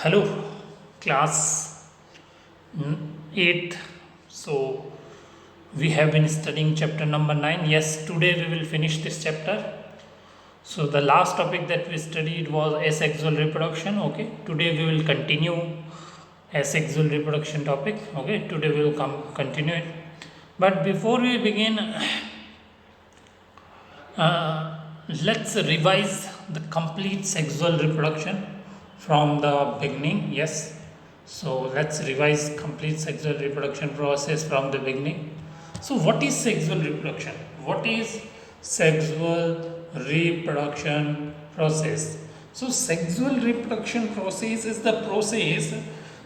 Hello, class 8th. So, we have been studying chapter number 9. Yes, today we will finish this chapter. So, the last topic that we studied was asexual reproduction. Okay, today we will continue asexual reproduction topic. Okay, today we will continue it. But before we begin, let's revise the complete sexual reproduction from the beginning. Yes, so let's revise complete sexual reproduction process from the beginning. So what is sexual reproduction? What is sexual reproduction process? So sexual reproduction process is the process,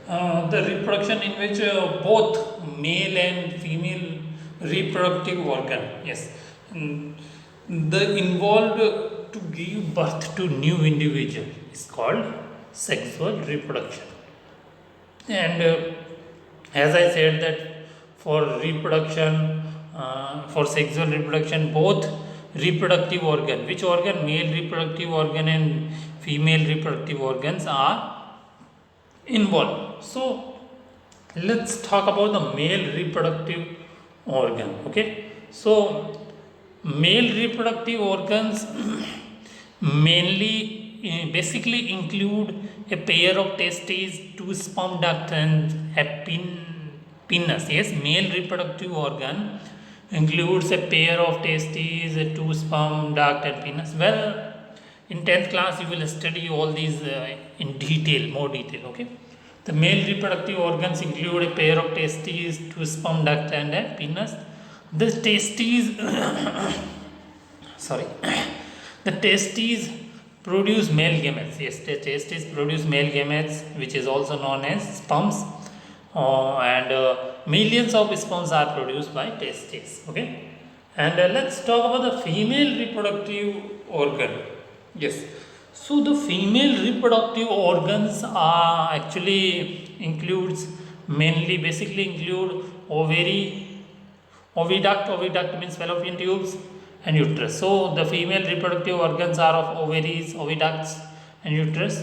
the reproduction in which both male and female reproductive organ, yes, the involved to give birth to new individual is called sexual reproduction. And as I said that for reproduction, for sexual reproduction, both reproductive organ, which organ, male reproductive organ and female reproductive organs are involved. So let's talk about the male reproductive organ. Okay, so male reproductive organs mainly basically include a pair of testes, two sperm ducts, and a penis. Yes, male reproductive organ includes a pair of testes, two sperm duct, and penis. Well, in 10th class, you will study all these in detail, more detail. Okay, the male reproductive organs include a pair of testes, two sperm duct, and a penis. The testes, sorry, the testes produce male gametes. Yes, the testes produce male gametes, which is also known as sperms, and millions of sperms are produced by testes. Okay, and let's talk about the female reproductive organ. Yes, so the female reproductive organs are actually includes mainly basically include oviduct means fallopian tubes, and uterus. So the female reproductive organs are of ovaries, oviducts, and uterus.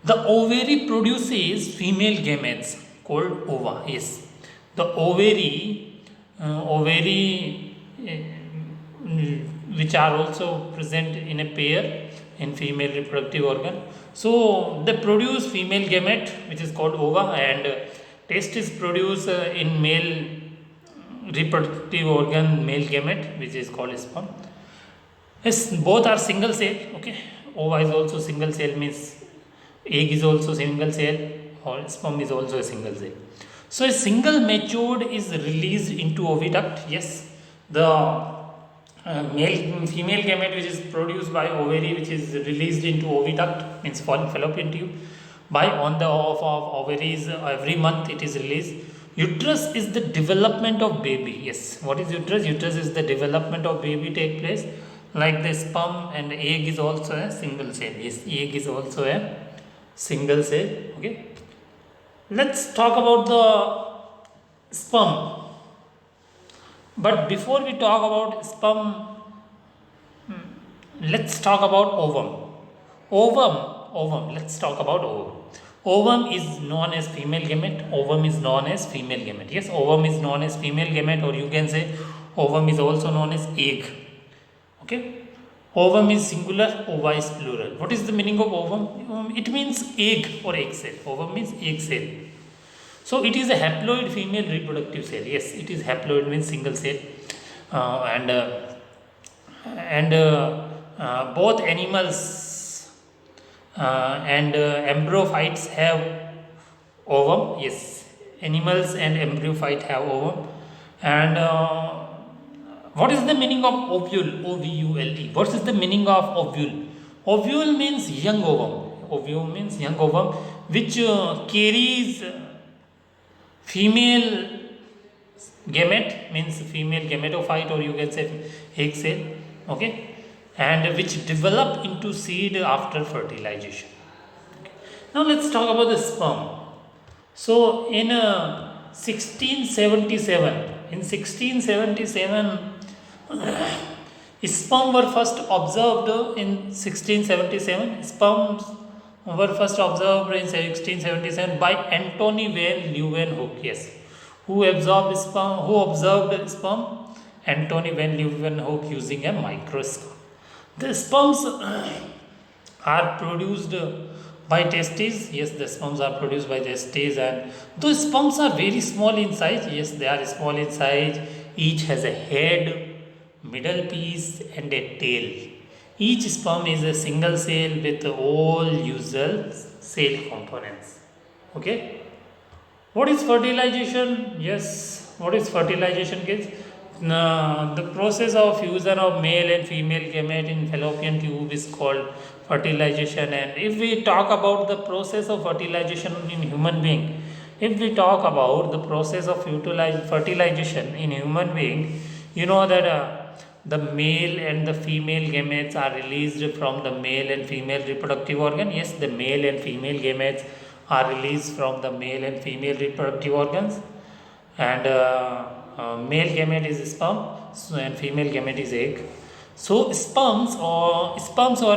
The ovary produces female gametes called ova. Yes, the ovary, which are also present in a pair in female reproductive organ. So they produce female gamete, which is called ova, and testes produce in male reproductive organ male gamete, which is called sperm. Yes, both are single cell. Okay, ova is also single cell, means egg is also single cell, or sperm is also a single cell. So a single matured is released into oviduct. Yes, the female gamete which is produced by ovary, which is released into oviduct, means fallopian tube. By on the off of ovaries, every month it is released. Uterus is the development of baby. Yes, what is uterus? Uterus is the development of baby take place. Like the sperm and egg is also a single cell. Yes, egg is also a single cell. Okay, let's talk about the sperm. But before we talk about sperm, let's talk about ovum. Ovum. Let's talk about ovum. Ovum is known as female gamete. Ovum is known as female gamete. Yes, ovum is known as female gamete, or you can say ovum is also known as egg. Okay, ovum is singular, ova is plural. What is the meaning of ovum? It means egg or egg cell. Ovum means egg cell. So it is a haploid female reproductive cell. Yes, it is haploid, means single cell, and both animals and embryophytes have ovum. Yes, animals and embryophyte have ovum. And what is the meaning of ovule? O-V-U-L-E. What is the meaning of ovule? Ovule means young ovum. Ovule means young ovum, which carries female gamete, means female gametophyte, or you can say egg cell. Okay, and which develop into seed after fertilization. Okay. Now let's talk about the sperm. So in 1677, sperm were first observed in 1677. Sperms were first observed in 1677 by Antony van Leeuwenhoek. Yes, who observed sperm? Antony van Leeuwenhoek using a microscope. The sperms are produced by testes. Yes, the sperms are produced by testes, and those sperms are very small in size. Yes, they are small in size. Each has a head, middle piece, and a tail. Each sperm is a single cell with all usual cell components. Okay. What is fertilization? Yes, what is fertilization, kids? The process of fusion of male and female gamete in fallopian tube is called fertilization. And if we talk about the process of fertilization in human being, if we talk about the process of fertilization in human being, you know that the male and the female gametes are released from the male and female reproductive organ. Yes, the male and female gametes are released from the male and female reproductive organs, and male gamete is sperm, and female gamete is egg. So sperms or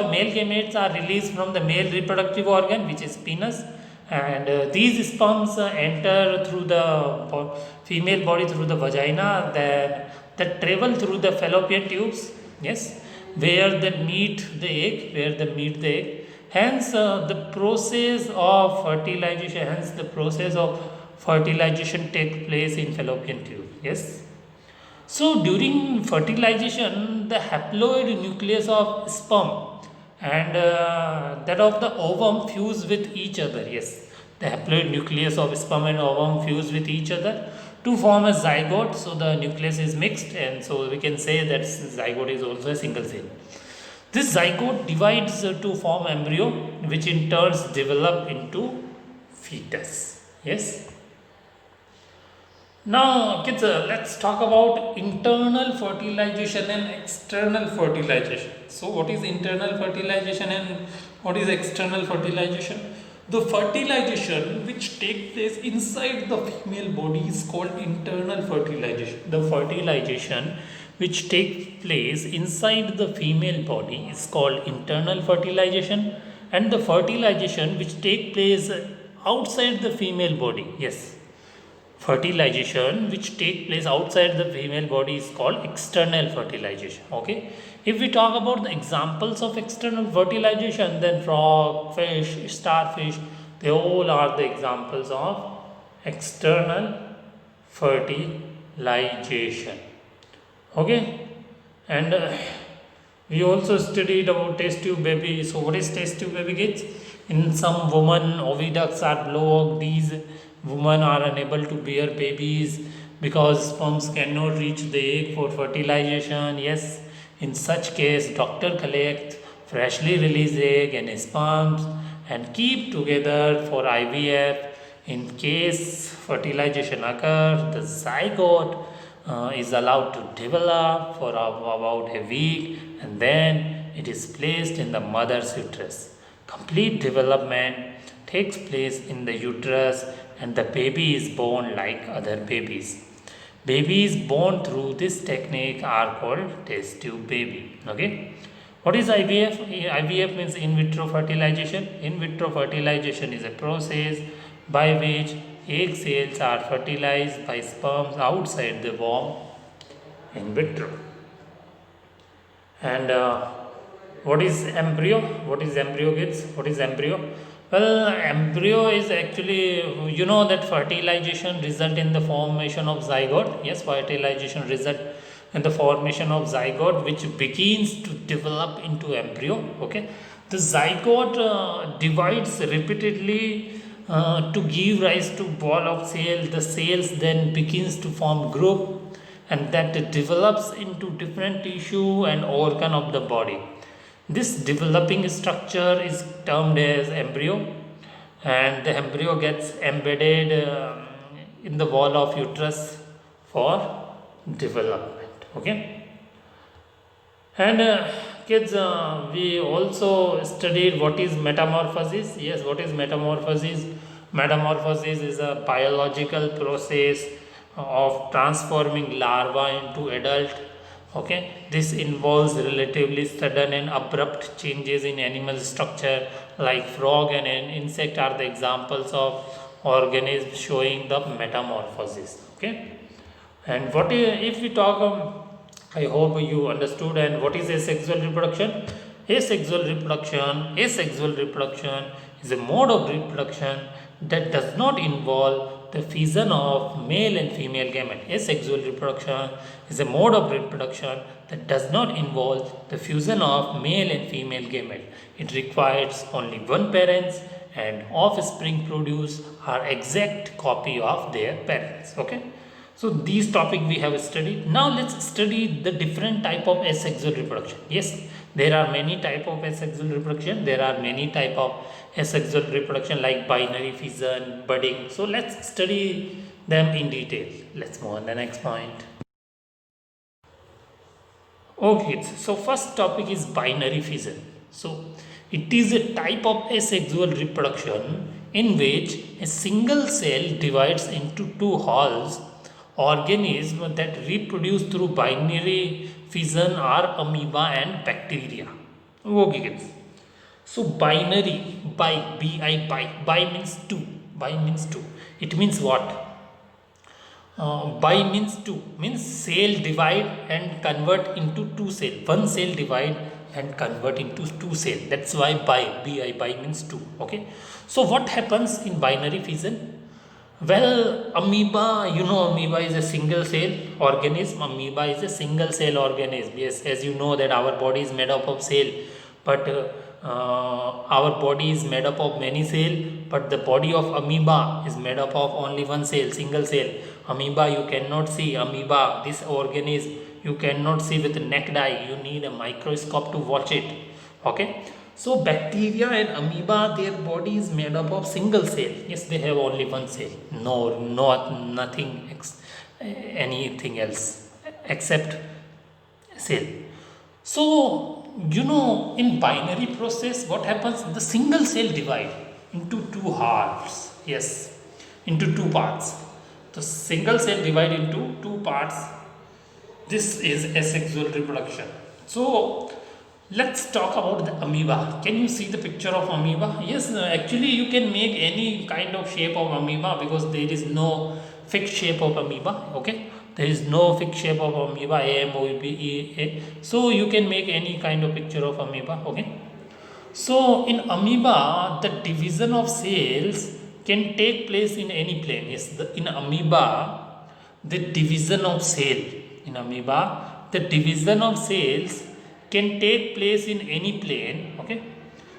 male gametes are released from the male reproductive organ, which is penis, and these sperms enter through the female body through the vagina, then that travel through the fallopian tubes. Yes, where they meet the egg. Hence, the process of fertilization. Hence, the process of fertilization takes place in fallopian tube. Yes. So during fertilization, the haploid nucleus of sperm and that of the ovum fuse with each other. Yes, the haploid nucleus of sperm and ovum fuse with each other to form a zygote. So the nucleus is mixed, and so we can say that zygote is also a single cell. This zygote divides to form embryo, which in turn develop into fetus. Yes. Now, kids, let's talk about internal fertilization and external fertilization. So, what is internal fertilization and what is external fertilization? The fertilization which takes place inside the female body is called internal fertilization. The fertilization which takes place inside the female body is called internal fertilization, and the fertilization which takes place outside the female body. Yes, fertilization which take place outside the female body is called external fertilization. Okay, if we talk about the examples of external fertilization, then frog, fish, starfish, they all are the examples of external fertilization. Okay, and we also studied about test tube baby. So what is test tube baby, kids? In some women, oviducts are blocked. These women are unable to bear babies because sperms cannot reach the egg for fertilization. Yes, in such case, doctor collect freshly released egg and sperms and keep together for IVF. In case fertilization occurs, the zygote is allowed to develop for about a week, and then it is placed in the mother's uterus. Complete development takes place in the uterus, and the baby is born like other babies. Babies born through this technique are called test tube baby. Okay. What is IVF? IVF means in vitro fertilization. In vitro fertilization is a process by which egg cells are fertilized by sperms outside the womb in vitro. And what is embryo? What is embryo, kids? What is embryo? Well, embryo is actually, you know that fertilization result in the formation of zygote. Yes, fertilization result in the formation of zygote, which begins to develop into embryo. Okay, the zygote divides repeatedly to give rise to ball of cell. The cells then begins to form group, and that develops into different tissue and organ of the body. This developing structure is termed as embryo, and the embryo gets embedded in the wall of uterus for development. Okay, and kids, we also studied what is metamorphosis. Yes, what is metamorphosis? Metamorphosis is a biological process of transforming larva into adult. Okay, this involves relatively sudden and abrupt changes in animal structure, like frog and an insect are the examples of organisms showing the metamorphosis. Okay, and what if we talk, I hope you understood. And what is asexual reproduction? Asexual reproduction is a mode of reproduction that does not involve the fission of male and female gamete. Asexual reproduction is a mode of reproduction that does not involve the fusion of male and female gamete. It requires only one parents, and offspring produce are exact copy of their parents. Okay, so these topic we have studied. Now let's study the different type of asexual reproduction. Yes, there are many type of asexual reproduction. There are many type of asexual reproduction like binary fission, budding. So let's study them in detail. Let's move on the next point. Okay, so first topic is binary fission. So it is a type of asexual reproduction in which a single cell divides into two wholes. Organisms that reproduce through binary fission are amoeba and bacteria. Okay, kids. So binary, bi means two. Bi means two. It means what? Bi means two, means cell divide and convert into two cell. One cell divide and convert into two cell. That's why bi means two. Okay, so what happens in binary fission? Well, amoeba, you know, amoeba is a single cell organism. Amoeba is a single cell organism. Yes, as you know that our body is made up of cell, but our body is made up of many cell, but the body of amoeba is made up of only one cell, single cell. Amoeba you cannot see. Amoeba, this organism, you cannot see with the naked eye. You need a microscope to watch it. Okay, so bacteria and amoeba, their body is made up of single cell. Yes, they have only one cell. Nothing anything else except cell. So you know, in binary process, what happens? The single cell divide into two halves. Yes, into two parts. The single cell divide into two parts. This is asexual reproduction. So let's talk about the amoeba. Can you see the picture of amoeba? Yes, actually you can make any kind of shape of amoeba because there is no fixed shape of amoeba. Okay, there is no fixed shape of amoeba, A. So you can make any kind of picture of amoeba. Okay, so in amoeba, the division of cells can take place in any plane. Yes, in amoeba, the division of cell in amoeba, the division of cells can take place in any plane. Okay,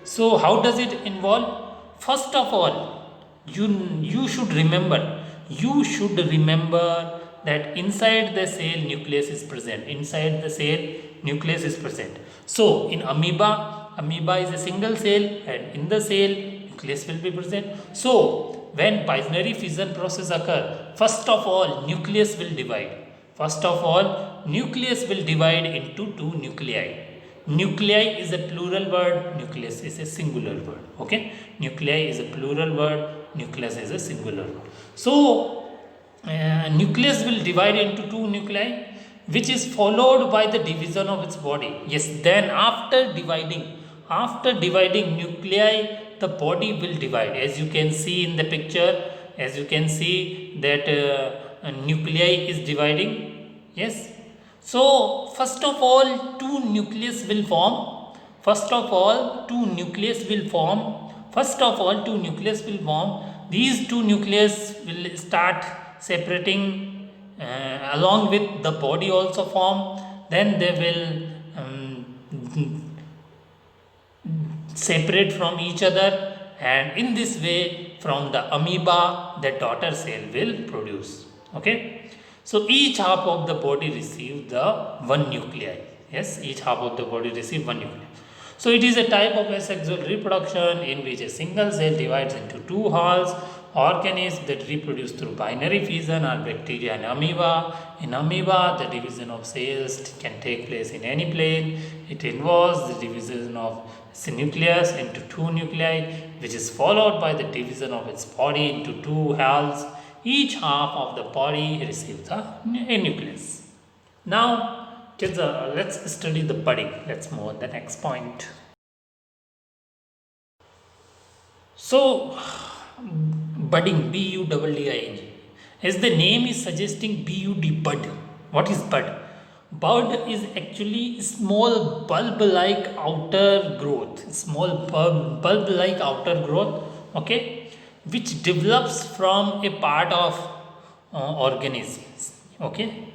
so how does it involve? First of all, you should remember. You should remember that inside the cell nucleus is present. Inside the cell nucleus is present. So in amoeba is a single cell, and in the cell nucleus will be present. So when binary fission process occur, first of all nucleus will divide. First of all, nucleus will divide into two nuclei. Nuclei is a plural word, nucleus is a singular word. Okay, nuclei is a plural word, nucleus is a singular word. So nucleus will divide into two nuclei, which is followed by the division of its body. Yes, then after dividing nuclei, the body will divide. As you can see in the picture, as you can see that nuclei is dividing. Yes, so first of all two nucleus will form. These two nucleus will start separating, along with the body also form. Then they will separate from each other, and in this way from the amoeba the daughter cell will produce. Okay, so each half of the body receive the one nuclei. Yes, each half of the body receive one nuclei. So it is a type of asexual reproduction in which a single cell divides into two halves. Organisms that reproduce through binary fission are bacteria and amoeba. In amoeba, the division of cells can take place in any plane. It involves the division of the nucleus into two nuclei, which is followed by the division of its body into two halves. Each half of the body receives a nucleus. Now, Kids, let's study the budding. Let's move on the next point. So, budding, budding, as the name is suggesting, bud. What is bud? Bud is actually small bulb-like outer growth, small bulb-like outer growth, okay, which develops from a part of organisms, okay.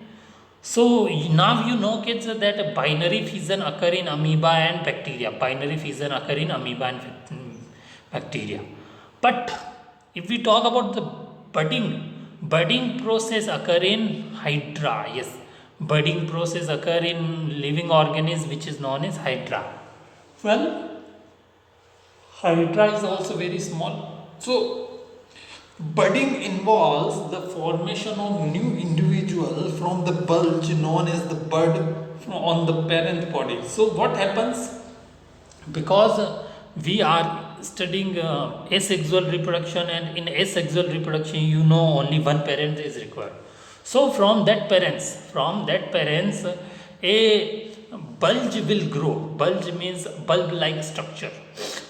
So now you know, kids, that a binary fission occur in amoeba and bacteria. Binary fission occur in amoeba and bacteria. But if we talk about the budding process occur in hydra. Yes, budding process occur in living organism which is known as hydra. Well, hydra is also very small. So budding involves the formation of new individual from the bulge known as the bud on the parent body. So what happens, because we are studying asexual reproduction, and in asexual reproduction you know only one parent is required. So from that parents a bulge will grow. Bulge means bulb like structure,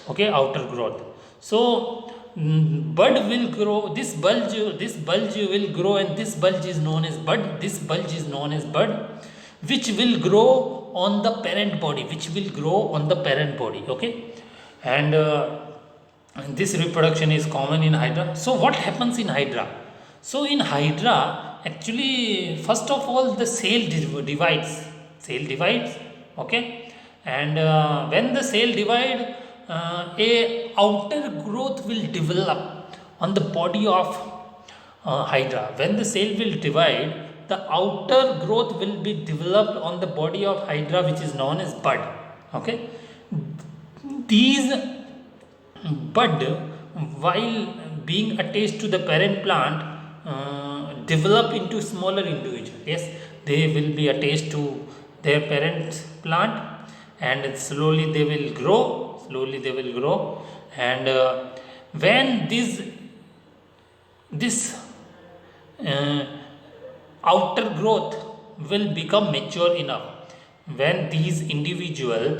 okay, outer growth. So bud will grow, this bulge will grow, and this bulge is known as bud, this bulge is known as bud, which will grow on the parent body, okay. And this reproduction is common in hydra. So what happens in hydra? So in hydra, actually, first of all, the cell divides, okay. And when the cell divide, a outer growth will develop on the body of hydra. When the cell will divide, the outer growth will be developed on the body of hydra, which is known as bud, okay. These bud, while being attached to the parent plant, develop into smaller individual. Yes, they will be attached to their parent plant, and slowly they will grow. And when this uh, outer growth will become mature enough, when these individual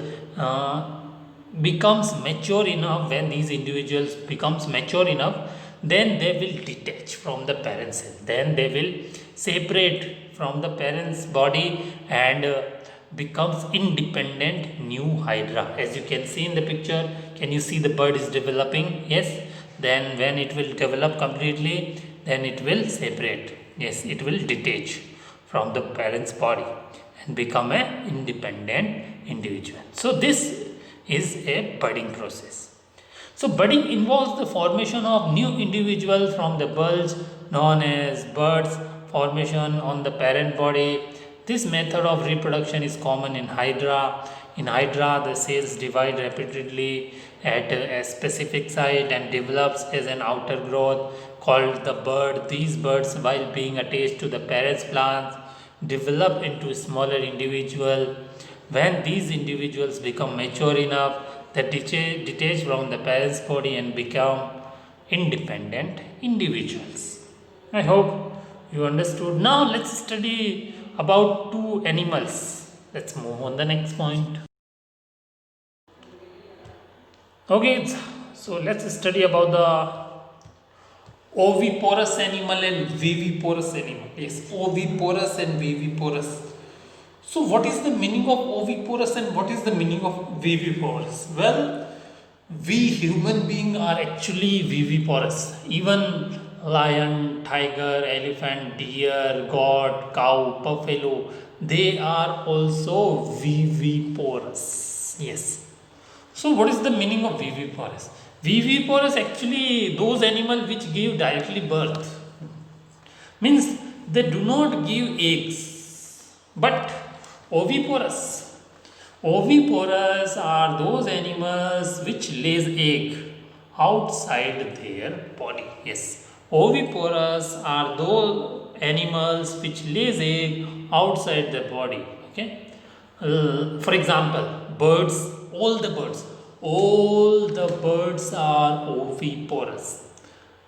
becomes mature enough, then they will detach from the parent cell, then they will separate from the parent's body, and becomes independent new hydra. As you can see in the picture, can you see the bud is developing? Yes. Then when it will develop completely, then it will separate. Yes, it will detach from the parent's body and become an independent individual. So this is a budding process. So budding involves the formation of new individual from the bulge known as buds, formation on the parent body. This method of reproduction is common in hydra. In hydra, the cells divide rapidly at a specific site and develops as an outer growth called the bud. These buds, while being attached to the parent's plants, develop into smaller individual. When these individuals become mature enough, they detach from the parent's body and become independent individuals. I hope you understood. Now let's study about two animals. Let's move on the next point. Okay, so let's study about the oviporous animal and viviporous animal. Yes, oviporous and viviporous. So what is the meaning of oviporous and what is the meaning of viviporous? Well, we human beings are actually viviporous. Even lion, tiger, elephant, deer, goat, cow, buffalo, they are also viviporous. Yes. So what is the meaning of viviporous? Viviporous actually those animals which give directly birth. Means they do not give eggs, but oviporous. Oviporous are those animals which lays egg outside their body. Yes, oviporous are those animals which lays egg outside their body. Okay. For example, birds, all the birds are oviporous.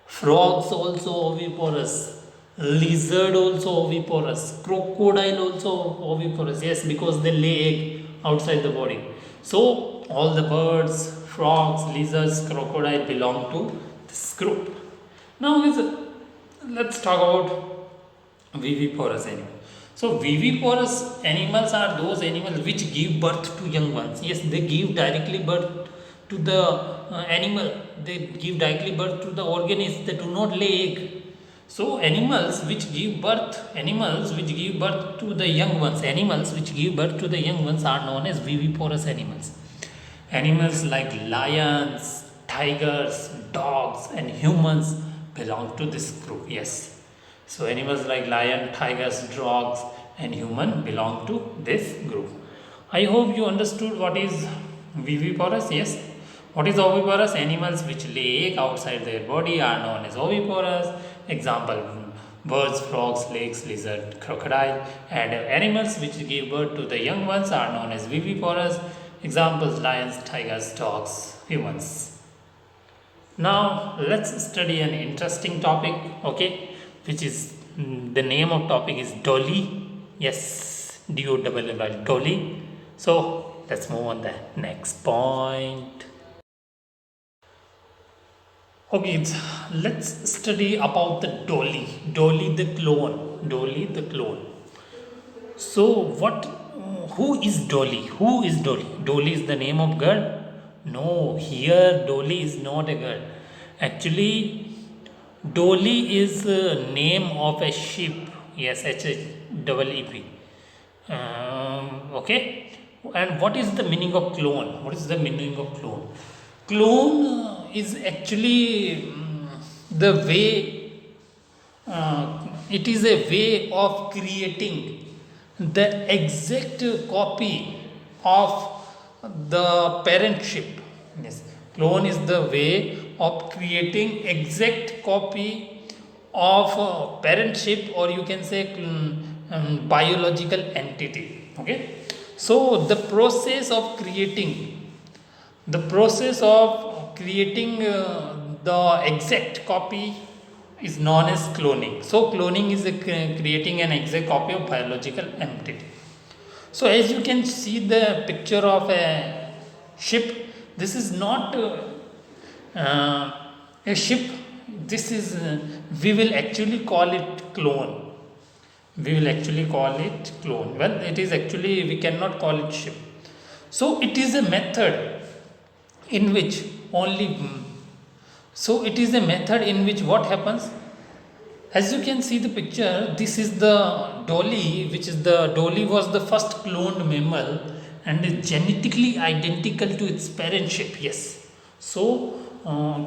Frogs also oviporous. Lizard also oviparous, crocodile also oviparous, yes, because they lay egg outside the body. So all the birds, frogs, lizards, crocodile belong to this group. Now let's talk about viviparous animal. So viviparous animals are those animals which give birth to young ones. Yes, they give directly birth to the animal. They give directly birth to the organism. They do not lay egg. So animals which give birth to the young ones, animals which give birth to the young ones are known as viviparous animals. Animals like lions, tigers, dogs, and humans belong to this group. Yes. So animals like lion, tigers, dogs, and human belong to this group. I hope you understood what is viviparous. Yes. What is oviparous? Animals which lay egg outside their body are known as oviparous. Example: birds, frogs, snakes, lizard, crocodile. And animals which give birth to the young ones are known as viviparous. Examples: lions, tigers, dogs, humans. Now let's study an interesting topic, okay, which is the name of topic is Dolly. Yes, DOLLY, Dolly. So let's move on the next point. Okay, let's study about the Dolly. Dolly the clone. Dolly the clone. So what? Who is Dolly? Who is Dolly? Dolly is the name of girl? No, here Dolly is not a girl. Actually, Dolly is a name of a sheep. Yes, HHEEP. Okay. And what is the meaning of clone? What is the meaning of clone? Clone is actually the way, it is a way of creating the exact copy of the parent ship. Yes, clone is the way of creating exact copy of parent ship, or you can say biological entity. Okay, so the process of creating the exact copy is known as cloning. So cloning is creating an exact copy of biological entity. So as you can see the picture of a ship, this is not a ship. This is we will actually call it clone. We will actually call it clone. Well, it is actually, we cannot call it ship. So it is a method in which only so it is a method in which what happens, as you can see the picture, this is the dolly, which is the dolly was the first cloned mammal and is genetically identical to its parent ship. Yes. So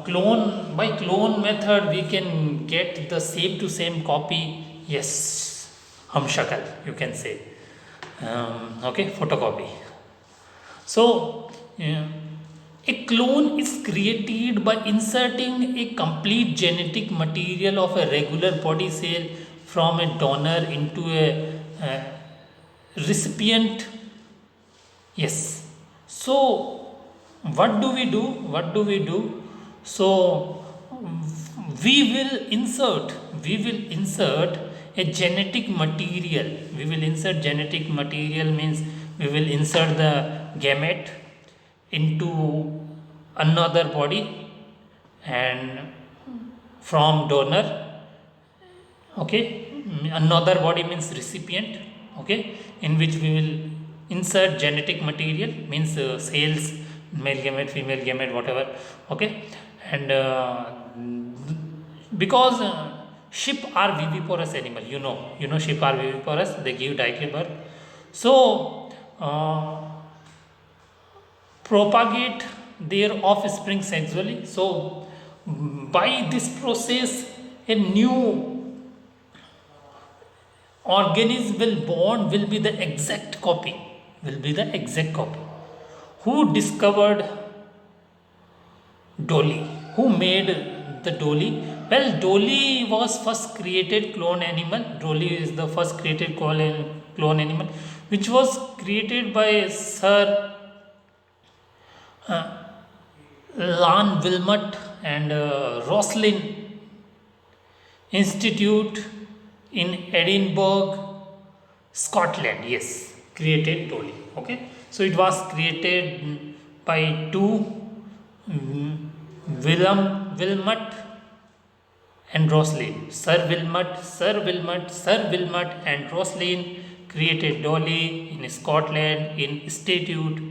clone by clone method we can get the same to same copy. Yes, hum shakal you can say. Okay, photocopy. So a clone is created by inserting a complete genetic material of a regular body cell from a donor into a recipient. Yes. So what do we do? What do we do? So we will insert a genetic material. We will insert genetic material means we will insert the gamete into another body and from donor. Okay, another body means recipient. Okay, in which we will insert genetic material means cells, male gamete, female gamete, whatever. Okay, and because sheep are viviparous animal, you know sheep are viviparous, they give directly birth. So propagate their offspring sexually. So by this process a new organism will born, will be the exact copy, will be the exact copy. Who discovered dolly? Who made the dolly? Well, dolly was first created clone animal. Dolly is the first created clone animal which was created by Sir Lan Wilmot and Roslin Institute in Edinburgh, Scotland. Yes, created Dolly. Okay, so it was created by two, Wilmot and Roslin. Sir Wilmot and Roslin created Dolly in Scotland in institute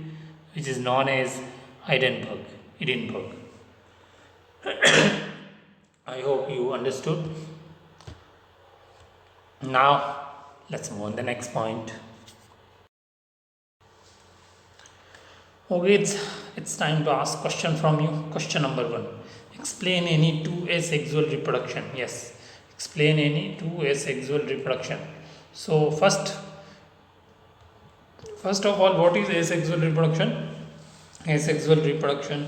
which is known as Edinburgh. Edinburgh. I hope you understood. Now let's move on the next point. Okay, it's time to ask question from you. Question number 1. Explain any 2A sexual reproduction. Yes, explain any 2A sexual reproduction. So first of all, what is asexual reproduction? Asexual reproduction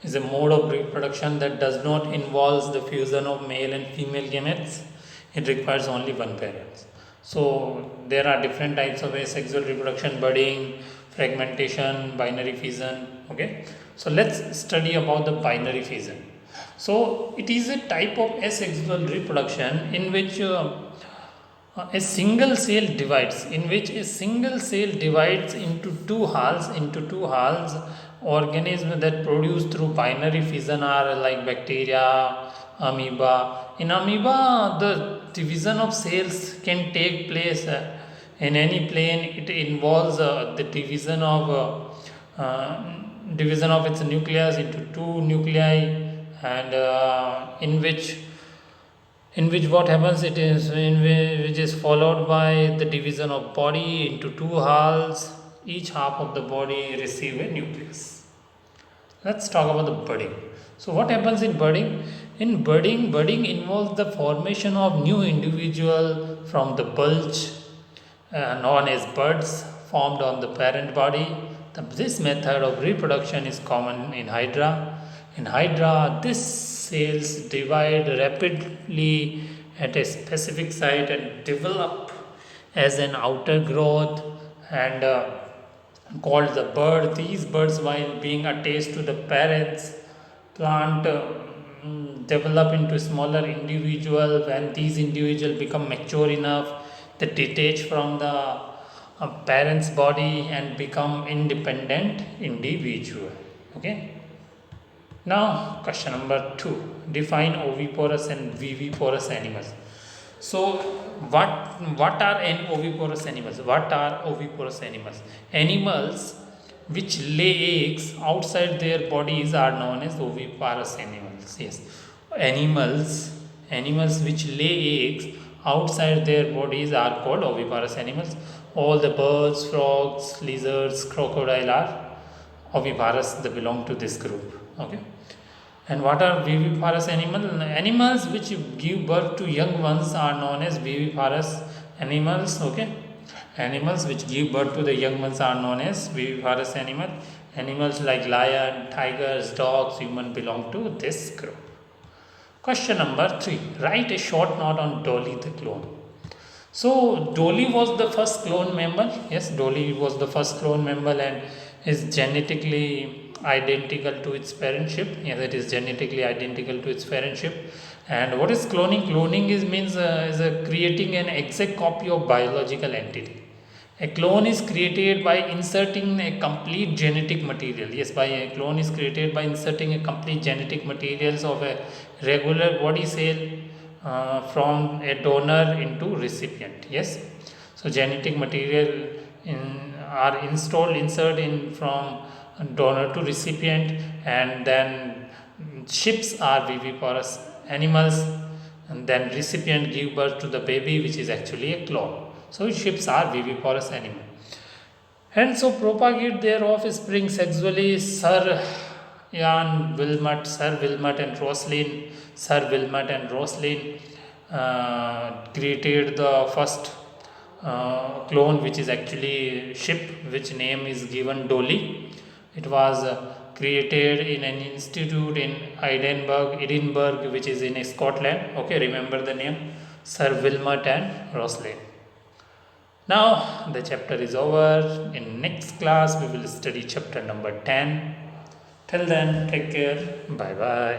is a mode of reproduction that does not involve the fusion of male and female gametes. It requires only one parent. So there are different types of asexual reproduction: budding, fragmentation, binary fission. Okay, so let's study about the binary fission. So it is a type of asexual reproduction in which a single cell divides into two halves. Organisms that produce through binary fission are like bacteria, amoeba. In amoeba, the division of cells can take place in any plane. It involves the division of its nucleus into two nuclei, and in which what happens, it is which is followed by the division of body into two halves. Each half of the body receive a nucleus. Let's talk about the budding. So what happens in budding? In budding involves the formation of new individual from the bulge known as buds formed on the parent body. This method of reproduction is common in Hydra. In Hydra, these cells divide rapidly at a specific site and develop as an outer growth and called the bud. These buds, while being attached to the parents plant, develop into smaller individual. When these individuals become mature enough, they detach from the parent's body and become independent individual. Okay. Now question number 2. Define oviparous and viviparous animals. So what are oviparous animals? What are oviparous animals? Animals which lay eggs outside their bodies are known as oviparous animals. Yes, animals which lay eggs outside their bodies are called oviparous animals. All the birds, frogs, lizards, crocodile are oviparous. They belong to this group. Okay. And what are viviparous animals? Animals which give birth to young ones are known as viviparous animals. Okay. Animals which give birth to the young ones are known as viviparous animals. Animals like lion, tigers, dogs, human belong to this group. Question number 3. Write a short note on Dolly the clone. So Dolly was the first clone mammal. Yes, Dolly was the first clone mammal and is genetically identical to its parentship. Yes, it is genetically identical to its parentship. And what is cloning? Cloning means creating an exact copy of biological entity. A clone is created by inserting a complete genetic material. Yes, by a clone is created by inserting a complete genetic materials of a regular body cell from a donor into recipient. Yes, so genetic material are inserted in from donor to recipient, and then ships are viviparous animals, and then recipient give birth to the baby, which is actually a clone. So ships are viviparous animal, and so propagate their offspring sexually. Sir Wilmot and Roslin created the first clone, which is actually ship, which name is given Dolly. It was created in an institute in Edinburgh, which is in Scotland. Okay, remember the name, Sir Wilmot and Roslin. Now the chapter is over. In next class we will study chapter number 10. Till then, take care. Bye bye.